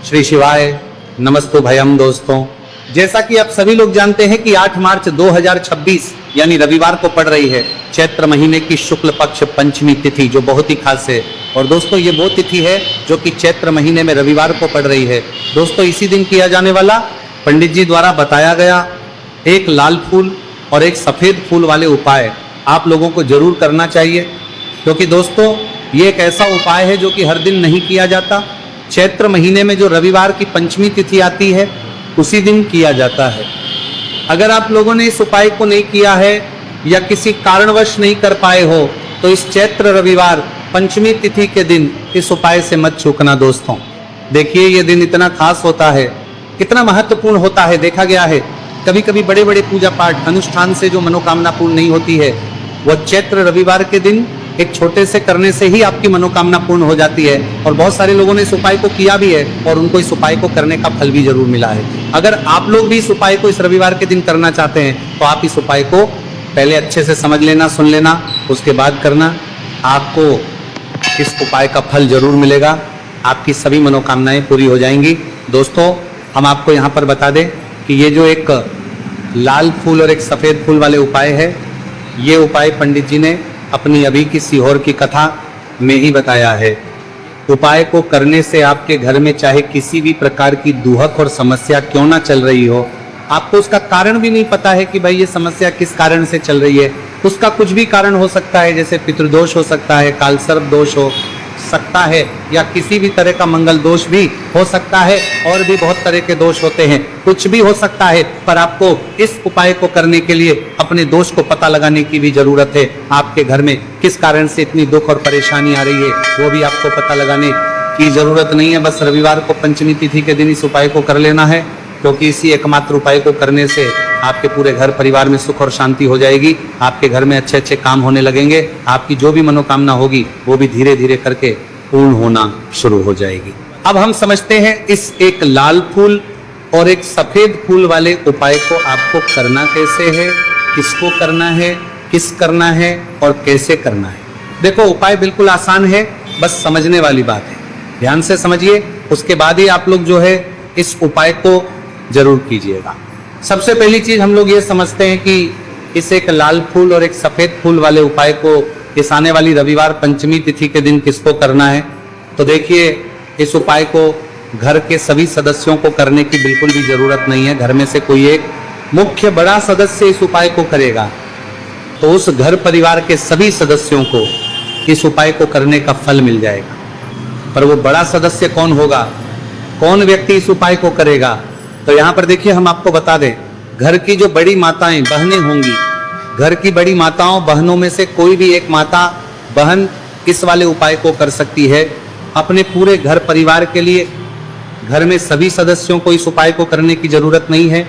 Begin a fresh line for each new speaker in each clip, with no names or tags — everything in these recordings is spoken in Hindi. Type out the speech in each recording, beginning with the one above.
श्री शिवाय नमस्तु भयम। दोस्तों, जैसा कि आप सभी लोग जानते हैं कि 8 मार्च 2026 यानी रविवार को पड़ रही है चैत्र महीने की शुक्ल पक्ष पंचमी तिथि, जो बहुत ही खास है। और दोस्तों, ये वो तिथि है जो कि चैत्र महीने में रविवार को पड़ रही है। दोस्तों, इसी दिन किया जाने वाला पंडित जी द्वारा बताया गया एक लाल फूल और एक सफेद फूल वाले उपाय आप लोगों को जरूर करना चाहिए, क्योंकि दोस्तों ये एक ऐसा उपाय है जो कि हर दिन नहीं किया जाता। चैत्र महीने में जो रविवार की पंचमी तिथि आती है उसी दिन किया जाता है। अगर आप लोगों ने इस उपाय को नहीं किया है या किसी कारणवश नहीं कर पाए हो तो इस चैत्र रविवार पंचमी तिथि के दिन इस उपाय से मत चूकना। दोस्तों देखिए, ये दिन इतना खास होता है, कितना महत्वपूर्ण होता है। देखा गया है कभी कभी बड़े बड़े पूजा पाठ अनुष्ठान से जो मनोकामना पूर्ण नहीं होती है, वह चैत्र रविवार के दिन एक छोटे से करने से ही आपकी मनोकामना पूर्ण हो जाती है। और बहुत सारे लोगों ने इस उपाय को किया भी है और उनको इस उपाय को करने का फल भी जरूर मिला है। अगर आप लोग भी इस उपाय को इस रविवार के दिन करना चाहते हैं तो आप इस उपाय को पहले अच्छे से समझ लेना, सुन लेना, उसके बाद करना। आपको इस उपाय का फल जरूर मिलेगा, आपकी सभी मनोकामनाएं पूरी हो जाएंगी। दोस्तों, हम आपको यहाँ पर बता दें कि ये जो एक लाल फूल और एक सफेद फूल वाले उपाय है, ये उपाय पंडित जी ने अपनी अभी की सीहोर की कथा में ही बताया है। उपाय को करने से आपके घर में चाहे किसी भी प्रकार की दुहक और समस्या क्यों ना चल रही हो, आपको उसका कारण भी नहीं पता है कि भाई ये समस्या किस कारण से चल रही है, उसका कुछ भी कारण हो सकता है, जैसे पितृदोष हो सकता है, कालसर्प दोष हो सकता है, या किसी भी तरह का मंगल दोष भी हो सकता है, और भी बहुत तरह के दोष होते हैं, कुछ भी हो सकता है। पर आपको इस उपाय को करने के लिए अपने दोष को पता लगाने की भी जरूरत है। आपके घर में किस कारण से इतनी दुख और परेशानी आ रही है वो भी आपको पता लगाने की जरूरत नहीं है। बस रविवार को पंचमी तिथि के दिन इस उपाय को कर लेना है, क्योंकि इसी एकमात्र उपाय को करने से आपके पूरे घर परिवार में सुख और शांति हो जाएगी। आपके घर में अच्छे अच्छे काम होने लगेंगे, आपकी जो भी मनोकामना होगी वो भी धीरे धीरे करके पूर्ण होना शुरू हो जाएगी। अब हम समझते हैं इस एक लाल फूल और एक सफेद फूल वाले उपाय को आपको करना कैसे है, किसको करना है, किस करना है और कैसे करना है। देखो, उपाय बिल्कुल आसान है, बस समझने वाली बात है। ध्यान से समझिए, उसके बाद ही आप लोग जो है इस उपाय को जरूर कीजिएगा। सबसे पहली चीज हम लोग ये समझते हैं कि इस एक लाल फूल और एक सफेद फूल वाले उपाय को इस आने वाली रविवार पंचमी तिथि के दिन किसको करना है। तो देखिए, इस उपाय को घर के सभी सदस्यों को करने की बिल्कुल भी जरूरत नहीं है। घर में से कोई एक मुख्य बड़ा सदस्य इस उपाय को करेगा तो उस घर परिवार के सभी सदस्यों को इस उपाय को करने का फल मिल जाएगा। पर वो बड़ा सदस्य कौन होगा, कौन व्यक्ति इस उपाय को करेगा, तो यहाँ पर देखिए हम आपको बता दें, घर की जो बड़ी माताएं बहनें होंगी, घर की बड़ी माताओं बहनों में से कोई भी एक माता बहन इस वाले उपाय को कर सकती है अपने पूरे घर परिवार के लिए। घर में सभी सदस्यों को इस उपाय को करने की जरूरत नहीं है,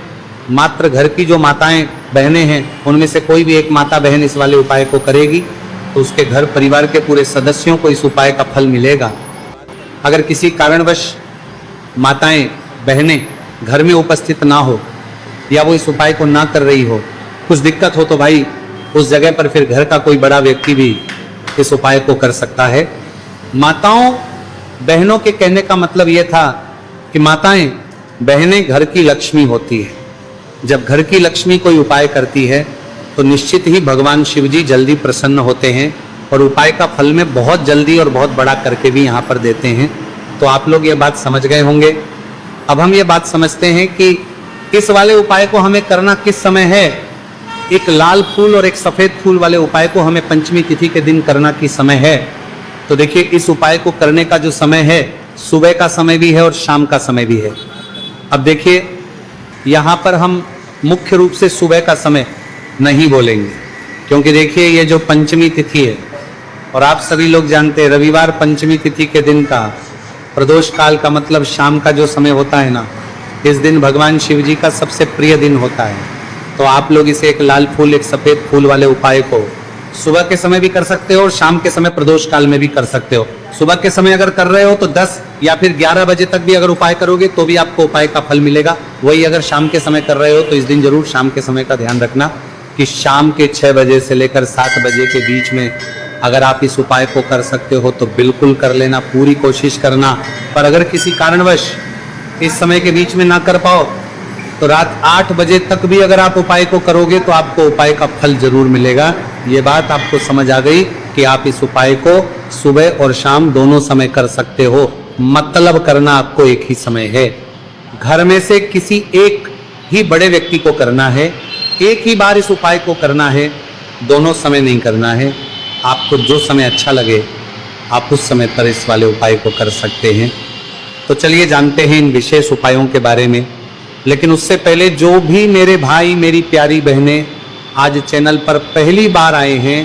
मात्र घर की जो माताएं बहनें हैं उनमें से कोई भी एक माता बहन इस वाले उपाय को करेगी तो उसके घर परिवार के पूरे सदस्यों को इस उपाय का फल मिलेगा। अगर किसी कारणवश माताएं बहनें घर में उपस्थित ना हो या वो इस उपाय को ना कर रही हो, कुछ दिक्कत हो, तो भाई उस जगह पर फिर घर का कोई बड़ा व्यक्ति भी इस उपाय को कर सकता है। माताओं बहनों के कहने का मतलब ये था कि माताएं बहनें घर की लक्ष्मी होती है। जब घर की लक्ष्मी कोई उपाय करती है तो निश्चित ही भगवान शिव जी जल्दी प्रसन्न होते हैं और उपाय का फल में बहुत जल्दी और बहुत बड़ा करके भी यहाँ पर देते हैं। तो आप लोग ये बात समझ गए होंगे। अब हम ये बात समझते हैं कि इस वाले उपाय को हमें करना किस समय है। एक लाल फूल और एक सफेद फूल वाले उपाय को हमें पंचमी तिथि के दिन करना किस समय है। तो देखिए, इस उपाय को करने का जो समय है, सुबह का समय भी है और शाम का समय भी है। अब देखिए, यहाँ पर हम मुख्य रूप से सुबह का समय नहीं बोलेंगे, क्योंकि देखिए ये जो पंचमी तिथि है और आप सभी लोग जानते हैं रविवार पंचमी तिथि के दिन का प्रदोष काल का मतलब शाम का जो समय होता है ना, इस दिन भगवान शिव जी का सबसे प्रिय दिन होता है। तो आप लोग इसे एक लाल फूल एक सफेद फूल वाले उपाय को सुबह के समय भी कर सकते हो और शाम के समय प्रदोष काल में भी कर सकते हो। सुबह के समय अगर कर रहे हो तो 10 या फिर 11 बजे तक भी अगर उपाय करोगे तो भी आपको उपाय का फल मिलेगा। वही अगर शाम के समय कर रहे हो तो इस दिन जरूर शाम के समय का ध्यान रखना कि शाम के 6 बजे से लेकर 7 बजे के बीच में अगर आप इस उपाय को कर सकते हो तो बिल्कुल कर लेना, पूरी कोशिश करना। पर अगर किसी कारणवश इस समय के बीच में ना कर पाओ तो रात 8 बजे तक भी अगर आप उपाय को करोगे तो आपको उपाय का फल जरूर मिलेगा। ये बात आपको समझ आ गई कि आप इस उपाय को सुबह और शाम दोनों समय कर सकते हो। मतलब करना आपको एक ही समय है। घर में से किसी एक ही बड़े व्यक्ति को करना है, एक ही बार इस उपाय को करना है, दोनों समय नहीं करना है। आपको जो समय अच्छा लगे आप उस समय पर इस वाले उपाय को कर सकते हैं। तो चलिए जानते हैं इन विशेष उपायों के बारे में। लेकिन उससे पहले जो भी मेरे भाई मेरी प्यारी बहनें आज चैनल पर पहली बार आए हैं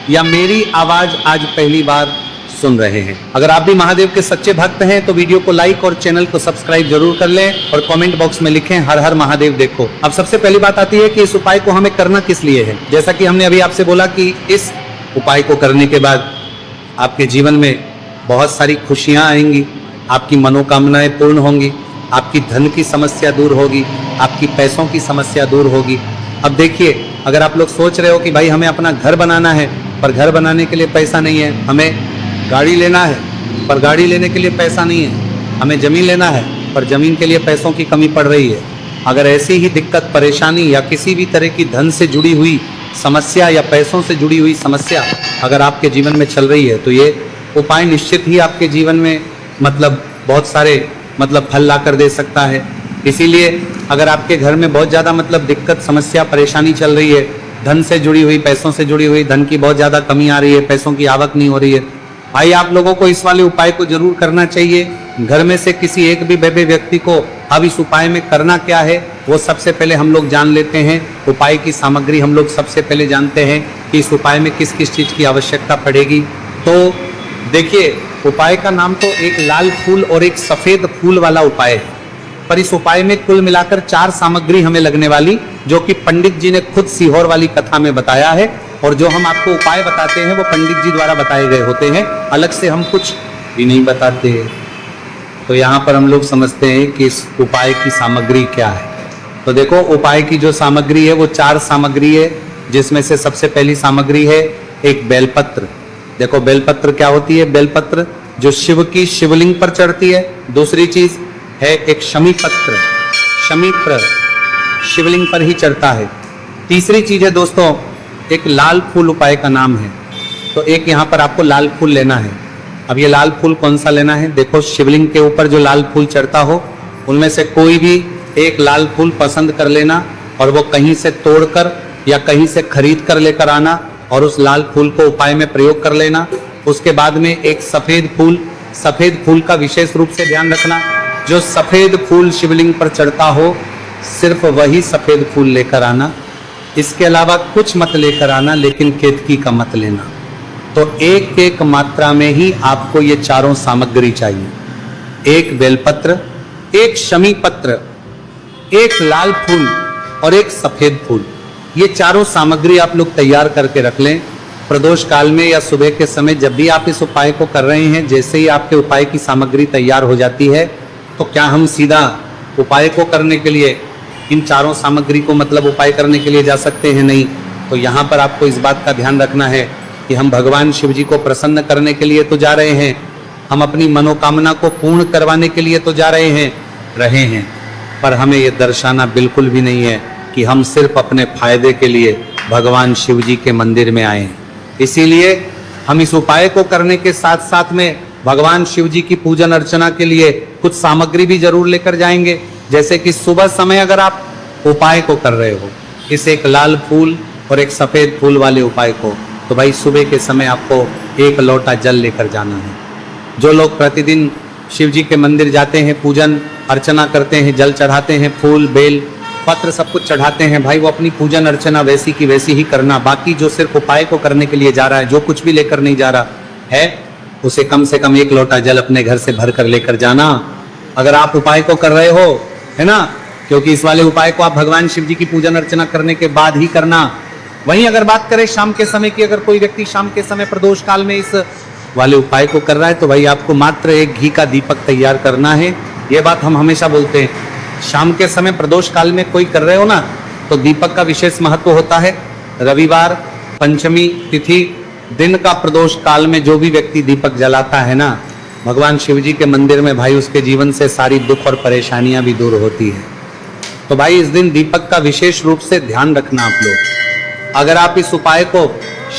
या मेरी आवाज आज पहली बार सुन रहे हैं, अगर आप भी महादेव के सच्चे भक्त हैं तो वीडियो को लाइक और चैनल को सब्सक्राइब जरूर कर लें और कमेंट बॉक्स में लिखें हर हर महादेव देखो। अब सबसे पहली बात आती है कि इस उपाय को हमें करना किस लिए है। जैसा कि हमने अभी आपसे बोला कि इस उपाय को करने के बाद आपके जीवन में बहुत सारी खुशियां आएंगी, आपकी मनोकामनाएं पूर्ण होंगी, आपकी धन की समस्या दूर होगी, आपकी पैसों की समस्या दूर होगी। अब देखिए, अगर आप लोग सोच रहे हो कि भाई हमें अपना घर बनाना है पर घर बनाने के लिए पैसा नहीं है, हमें गाड़ी लेना है पर गाड़ी लेने के लिए पैसा नहीं है, हमें ज़मीन लेना है पर ज़मीन के लिए पैसों की कमी पड़ रही है, अगर ऐसी ही दिक्कत परेशानी या किसी भी तरह की धन से जुड़ी हुई समस्या या पैसों से जुड़ी हुई समस्या अगर आपके जीवन में चल रही है तो ये उपाय निश्चित ही आपके जीवन में बहुत सारे फल ला कर दे सकता है। इसीलिए अगर आपके घर में बहुत ज़्यादा दिक्कत समस्या परेशानी चल रही है, धन से जुड़ी हुई पैसों से जुड़ी हुई, धन की बहुत ज़्यादा कमी आ रही है, पैसों की आवक नहीं हो रही है, भाई आप लोगों को इस वाले उपाय को जरूर करना चाहिए। घर में से किसी एक भी बेबे व्यक्ति को अब इस उपाय में करना क्या है वो सबसे पहले हम लोग जान लेते हैं। उपाय की सामग्री हम लोग सबसे पहले जानते हैं कि इस उपाय में किस किस चीज़ की आवश्यकता पड़ेगी। तो देखिए, उपाय का नाम तो एक लाल फूल और एक सफ़ेद फूल वाला उपाय है, पर इस उपाय में कुल मिलाकर 4 सामग्री हमें लगने वाली, जो कि पंडित जी ने खुद सीहोर वाली कथा में बताया है, और जो हम आपको उपाय बताते हैं वो पंडित जी द्वारा बताए गए होते हैं, अलग से हम कुछ भी नहीं बताते। तो यहाँ पर हम लोग समझते हैं कि इस उपाय की सामग्री क्या है। तो देखो, उपाय की जो सामग्री है वो 4 सामग्री है, जिसमें से सबसे पहली सामग्री है एक बेलपत्र। देखो, बेलपत्र क्या होती है? बेलपत्र जो शिव की शिवलिंग पर चढ़ती है। दूसरी चीज है एक शमी पत्र, शमी पर शिवलिंग पर ही चढ़ता है। तीसरी चीज है दोस्तों एक लाल फूल, उपाय का नाम है। तो एक यहाँ पर आपको लाल फूल लेना है। अब ये लाल फूल कौन सा लेना है? देखो, शिवलिंग के ऊपर जो लाल फूल चढ़ता हो उनमें से कोई भी एक लाल फूल पसंद कर लेना, और वो कहीं से तोड़कर या कहीं से खरीद कर लेकर आना और उस लाल फूल को उपाय में प्रयोग कर लेना। उसके बाद में एक सफेद फूल का विशेष रूप से ध्यान रखना, जो सफेद फूल शिवलिंग पर चढ़ता हो सिर्फ वही सफेद फूल लेकर आना, इसके अलावा कुछ मत लेकर आना, लेकिन केतकी का मत लेना। तो एक एक मात्रा में ही आपको ये चारों सामग्री चाहिए। एक बेलपत्र, एक शमी पत्र, एक लाल फूल और एक सफेद फूल। ये चारों सामग्री आप लोग तैयार करके रख लें। प्रदोष काल में या सुबह के समय जब भी आप इस उपाय को कर रहे हैं, जैसे ही आपके उपाय की सामग्री तैयार हो जाती है, तो क्या हम सीधा उपाय को करने के लिए इन चारों सामग्री को उपाय करने के लिए जा सकते हैं? नहीं। तो यहाँ पर आपको इस बात का ध्यान रखना है कि हम भगवान शिव जी को प्रसन्न करने के लिए तो जा रहे हैं, हम अपनी मनोकामना को पूर्ण करवाने के लिए तो जा रहे हैं, पर हमें ये दर्शाना बिल्कुल भी नहीं है कि हम सिर्फ अपने फायदे के लिए भगवान शिव जी के मंदिर में आए हैं। इसीलिए हम इस उपाय को करने के साथ साथ में भगवान शिव जी की पूजन अर्चना के लिए कुछ सामग्री भी जरूर लेकर जाएंगे। जैसे कि सुबह समय अगर आप उपाय को कर रहे हो, इस एक लाल फूल और एक सफेद फूल वाले उपाय को, तो भाई सुबह के समय आपको 1 लोटा जल लेकर जाना है। जो लोग प्रतिदिन शिव जी के मंदिर जाते हैं, पूजन अर्चना करते हैं, जल चढ़ाते हैं, फूल बेल पत्र सब कुछ चढ़ाते हैं, भाई वो अपनी पूजन अर्चना वैसी की वैसी ही करना। बाकी जो सिर्फ उपाय को करने के लिए जा रहा है, जो कुछ भी लेकर नहीं जा रहा है, उसे कम से कम 1 लोटा जल अपने घर से भर कर लेकर जाना। अगर आप उपाय को कर रहे हो, है ना, क्योंकि इस वाले उपाय को आप भगवान शिव जी की पूजन अर्चना करने के बाद ही करना। वहीं अगर बात करें शाम के समय की, अगर कोई व्यक्ति शाम के समय प्रदोष काल में इस वाले उपाय को कर रहा है, तो भाई आपको मात्र एक घी का दीपक तैयार करना है। ये बात हम हमेशा बोलते हैं, शाम के समय प्रदोष काल में कोई कर रहे हो ना, तो दीपक का विशेष महत्व होता है। रविवार, पंचमी तिथि दिन का प्रदोष काल में जो भी व्यक्ति दीपक जलाता है ना, भगवान शिव जी के मंदिर में भाई उसके जीवन से सारी दुख और परेशानियां भी दूर होती है। तो भाई इस दिन दीपक का विशेष रूप से ध्यान रखना आप लोग। अगर आप इस उपाय को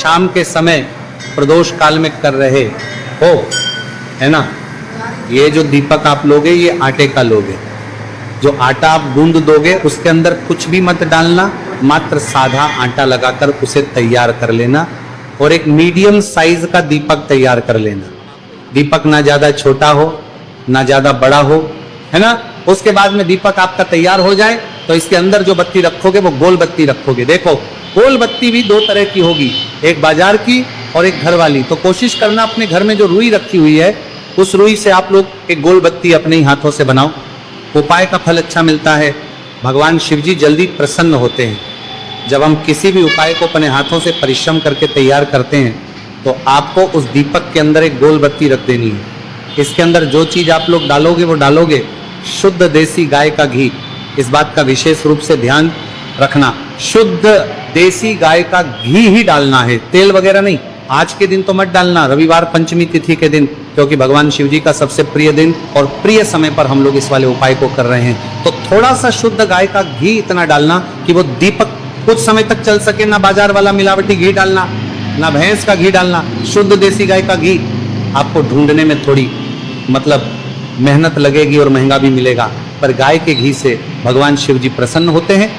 शाम के समय प्रदोष काल में कर रहे हो, है ना, ये जो दीपक आप लोगे ये आटे का लोगे। जो आटा आप गूंद दोगे उसके अंदर कुछ भी मत डालना, मात्र सादा आटा लगाकर उसे तैयार कर लेना और एक मीडियम साइज का दीपक तैयार कर लेना। दीपक ना ज्यादा छोटा हो ना ज्यादा बड़ा हो, है ना। उसके बाद में दीपक आपका तैयार हो जाए तो इसके अंदर जो बत्ती रखोगे वो गोल बत्ती रखोगे। देखो गोल बत्ती भी दो तरह की होगी, एक बाजार की और एक घर वाली। तो कोशिश करना अपने घर में जो रुई रखी हुई है उस रुई से आप लोग एक गोल बत्ती अपने ही हाथों से बनाओ। उपाय का फल अच्छा मिलता है। भगवान शिव जी जल्दी प्रसन्न होते हैं। जब हम किसी भी उपाय को अपने हाथों से परिश्रम करके तैयार करते हैं तो आपको उस दीपक के अंदर एक गोल बत्ती रख देनी है। इसके अंदर जो चीज आप लोग डालोगे वो डालोगे शुद्ध देसी गाय का घी। इस बात का विशेष रूप से ध्यान रखना, शुद्ध देसी गाय का घी ही डालना है, तेल वगैरह नहीं। आज के दिन तो मत डालना, रविवार पंचमी तिथि के दिन, क्योंकि भगवान शिव जी का सबसे प्रिय दिन और प्रिय समय पर हम लोग इस वाले उपाय को कर रहे हैं। तो थोड़ा सा शुद्ध गाय का घी इतना डालना कि वो दीपक कुछ समय तक चल सके। ना बाजार वाला मिलावटी घी डालना, ना भैंस का घी डालना, शुद्ध देसी गाय का घी। आपको ढूंढने में थोड़ी मतलब मेहनत लगेगी और महंगा भी मिलेगा, पर गाय के घी से भगवान शिव जी प्रसन्न होते हैं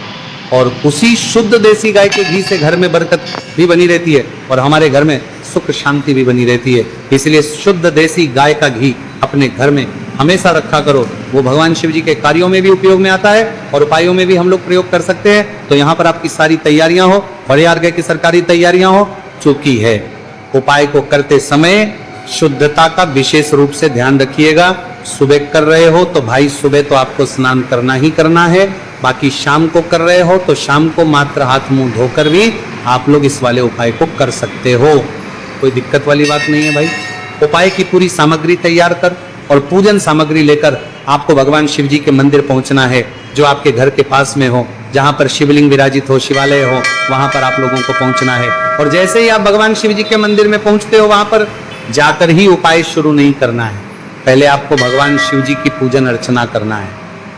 और उसी शुद्ध देसी गाय के घी से घर में बरकत भी बनी रहती है और हमारे घर में सुख शांति भी बनी रहती है। इसलिए शुद्ध देसी गाय का घी अपने घर में हमेशा रखा करो। वो भगवान शिव जी के कार्यों में भी उपयोग में आता है और उपायों में भी हम लोग प्रयोग कर सकते हैं। तो यहाँ पर आपकी सारी तैयारियां हो, बड़े आर्घ्य की सरकारी तैयारियां हो चुकी है। उपाय को करते समय शुद्धता का विशेष रूप से ध्यान रखिएगा। सुबह कर रहे हो तो भाई सुबह तो आपको स्नान करना ही करना है, बाकी शाम को कर रहे हो तो शाम को मात्र हाथ मुंह धोकर भी आप लोग इस वाले उपाय को कर सकते हो। कोई दिक्कत वाली बात नहीं है भाई। उपाय की पूरी सामग्री तैयार कर और पूजन सामग्री लेकर आपको भगवान शिव जी के मंदिर पहुंचना है, जो आपके घर के पास में हो, जहां पर शिवलिंग विराजित हो, शिवालय हो, वहां पर आप लोगों को पहुंचना है। और जैसे ही आप भगवान शिव जी के मंदिर में पहुंचते हो वहां पर जाकर ही उपाय शुरू नहीं करना है। पहले आपको भगवान शिव जी की पूजन अर्चना करना है।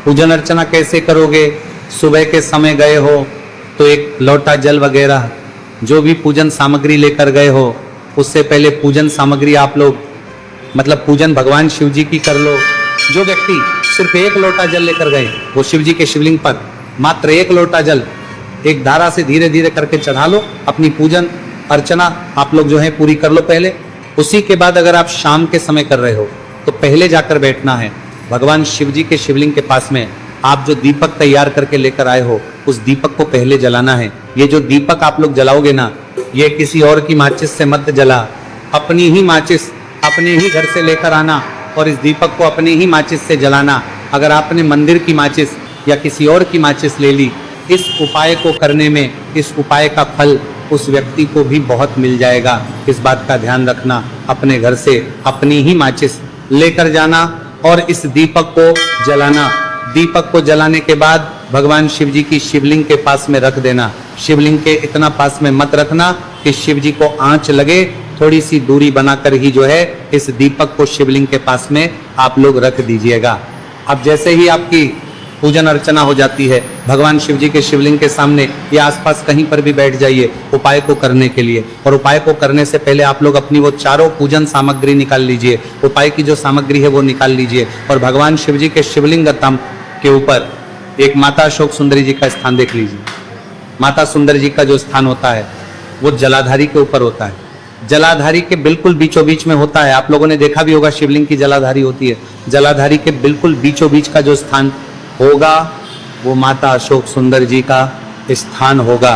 पूजन अर्चना कैसे करोगे? सुबह के समय गए हो तो एक लोटा जल वगैरह जो भी पूजन सामग्री लेकर गए हो, उससे पहले पूजन सामग्री आप लोग मतलब पूजन भगवान शिव जी की कर लो। जो व्यक्ति सिर्फ एक लोटा जल लेकर गए वो शिव जी के शिवलिंग पर मात्र एक लोटा जल एक धारा से धीरे धीरे करके चढ़ा लो। अपनी पूजन अर्चना आप लोग जो है पूरी कर लो पहले। उसी के बाद अगर आप शाम के समय कर रहे हो तो पहले जाकर बैठना है भगवान शिव जी के शिवलिंग के पास में। आप जो दीपक तैयार करके लेकर आए हो उस दीपक को पहले जलाना है। ये जो दीपक आप लोग जलाओगे ना, ये किसी और की माचिस से मत जला, अपनी ही माचिस अपने ही घर से लेकर आना और इस दीपक को अपनी ही माचिस से जलाना। अगर आपने मंदिर की माचिस या किसी और की माचिस ले ली, इस उपाय को करने में इस उपाय का फल उस व्यक्ति को भी बहुत मिल जाएगा। इस बात का ध्यान रखना। अपने घर से अपनी ही माचिस लेकर जाना और इस दीपक को जलाना। दीपक को जलाने के बाद भगवान शिव जी की शिवलिंग के पास में रख देना। शिवलिंग के इतना पास में मत रखना कि शिव जी को आंच लगे, थोड़ी सी दूरी बनाकर ही जो है इस दीपक को शिवलिंग के पास में आप लोग रख दीजिएगा। अब जैसे ही आपकी पूजन अर्चना हो जाती है, भगवान शिव जी के शिवलिंग के सामने या आसपास कहीं पर भी बैठ जाइए उपाय को करने के लिए। और उपाय को करने से पहले आप लोग अपनी वो चारों पूजन सामग्री निकाल लीजिए। उपाय की जो सामग्री है वो निकाल लीजिए और भगवान शिव जी के शिवलिंग तम के ऊपर एक माता अशोक सुंदरी जी का स्थान देख लीजिए। माता सुंदर जी का जो स्थान होता है वो जलाधारी के ऊपर होता है। जलाधारी के बिल्कुल बीचों बीच में होता है। आप लोगों ने देखा भी होगा शिवलिंग की जलाधारी होती है। जलाधारी के बिल्कुल बीचों बीच का जो स्थान होगा वो माता अशोक सुंदर जी का स्थान होगा,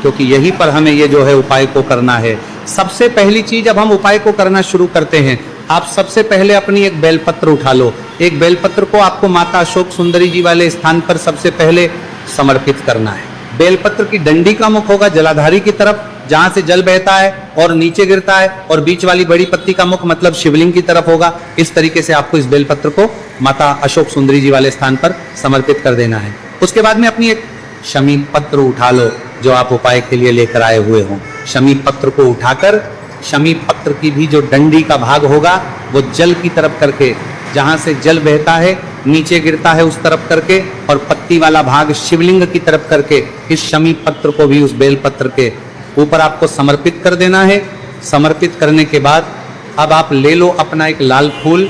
क्योंकि यहीं पर हमें ये जो है उपाय को करना है। सबसे पहली चीज जब हम उपाय को करना शुरू करते हैं, आप सबसे पहले अपनी एक बेलपत्र उठा लो। एक बेलपत्र को आपको माता अशोक सुंदरी जी वाले स्थान पर सबसे पहले समर्पित करना है। बेलपत्र की डंडी का मुख होगा जलाधारी की तरफ, जहां से जल बहता है और नीचे गिरता है, और बीच वाली बड़ी पत्ती का मुख मतलब शिवलिंग की तरफ होगा। इस तरीके से आपको इस बेलपत्र को माता अशोक सुंदरी जी वाले स्थान पर समर्पित कर देना है। उसके बाद में अपनी एक शमी पत्र उठा लो जो आप उपाय के लिए लेकर आए हुए हो। शमी पत्र को उठाकर शमी पत्र की भी जो डंडी का भाग होगा वो जल की तरफ करके, जहां से जल बहता है नीचे गिरता है उस तरफ करके, और पत्ती वाला भाग शिवलिंग की तरफ करके इस शमी पत्र को भी उस बेल पत्र के ऊपर आपको समर्पित कर देना है। समर्पित करने के बाद अब आप ले लो अपना एक लाल फूल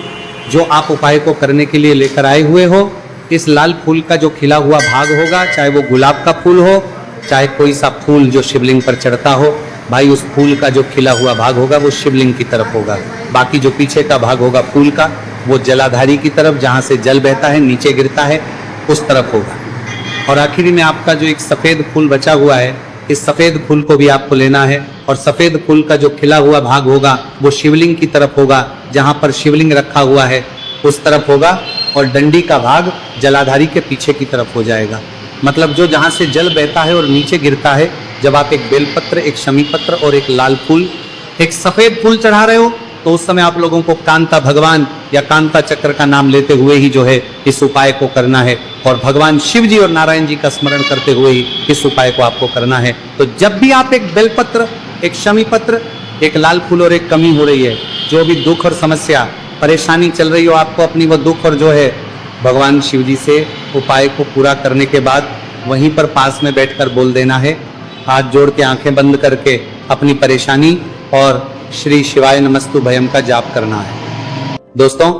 जो आप उपाय को करने के लिए लेकर आए हुए हो। इस लाल फूल का जो खिला हुआ भाग होगा, चाहे वो गुलाब का फूल हो, चाहे कोई सा फूल जो शिवलिंग पर चढ़ता हो, भाई उस फूल का जो खिला हुआ भाग होगा वो शिवलिंग की तरफ होगा। बाकी जो पीछे का भाग होगा फूल का वो जलाधारी की तरफ, जहाँ से जल बहता है नीचे गिरता है उस तरफ होगा। और आखिरी में आपका जो एक सफ़ेद फूल बचा हुआ है, इस सफ़ेद फूल को भी आपको लेना है, और सफ़ेद फूल का जो खिला हुआ भाग होगा वो शिवलिंग की तरफ होगा, जहाँ पर शिवलिंग रखा हुआ है उस तरफ होगा, और डंडी का भाग जलाधारी के पीछे की तरफ हो जाएगा। मतलब जो जहाँ से जल बहता है और नीचे गिरता है, जब आप एक बेलपत्र, एक शमी पत्र और एक लाल फूल, एक सफ़ेद फूल चढ़ा रहे हो, तो उस समय आप लोगों को कांता भगवान या कांता चक्र का नाम लेते हुए ही जो है इस उपाय को करना है, और भगवान शिव जी और नारायण जी का स्मरण करते हुए ही इस उपाय को आपको करना है। तो जब भी आप एक बेलपत्र, एक शमी पत्र, एक लाल फूल और एक कमी हो रही है, जो भी दुख और समस्या परेशानी चल रही हो आपको अपनी, वो दुख और जो है भगवान शिव जी से उपाय को पूरा करने के बाद वहीं पर पास में बैठकर बोल देना है, हाथ जोड़ के आंखें बंद करके अपनी परेशानी और श्री शिवाय नमस्तु भयम का जाप करना है। दोस्तों,